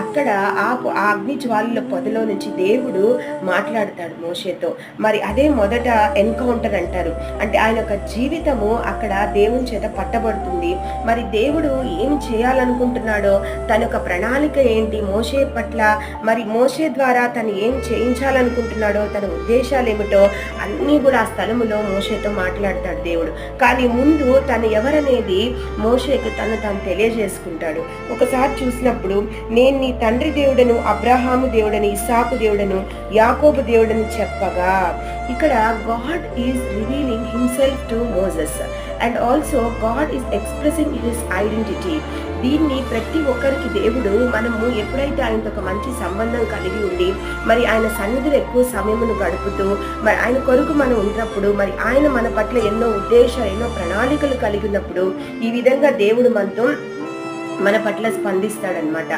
అక్కడ ఆ అగ్ని జ్వాలల పొదలో నుంచి దేవుడు మాట్లాడతాడు మోషేతో. మరి అదే మొదట ఎన్కౌంటర్ అంటారు. అంటే ఆయన యొక్క జీవితము అక్కడ దేవుని చేత పట్టబడుతుంది. మరి దేవుడు ఏం చేయాలనుకుంటున్నాడో, తన యొక్క ప్రణాళిక ఏంటి మోషే పట్ల, మరి మోషే ద్వారా తను ఏం చేయించాలనుకుంటున్నాడో, తన ఉద్దేశాలు ఏమిటో అన్నీ కూడా ఆ స్థలములో మోషేతో మాట్లాడతాడు దేవుడు. కానీ ముందు తను ఎవరనేది మోషేకు తాను తెలియజేసుకుంటాడు. ఒకసారి చూసినప్పుడు, నేను నీ తండ్రి దేవుడను, అబ్రహాము దేవుడని, ఇస్సాకు దేవుడను, యాకోబు దేవుడని చెప్పగా, ఇక్కడ God is revealing himself to Moses and also God is expressing his identity. దీన్ని ప్రతి ఒక్కరికి దేవుడు, మనము ఎప్పుడైతే ఆయనతో ఒక మంచి సంబంధం కలిగి ఉండి, మరి ఆయన సన్నిధిలో ఎక్కువ సమయమును గడుపుతూ, మరి ఆయన కొరకు మనం ఉన్నప్పుడు, మరి ఆయన మన పట్ల ఎన్నో ఉద్దేశాలు, ఎన్నో ప్రణాళికలు కలిగి ఉన్నప్పుడు, ఈ విధంగా దేవుడు మన పట్ల స్పందిస్తాడనమాట.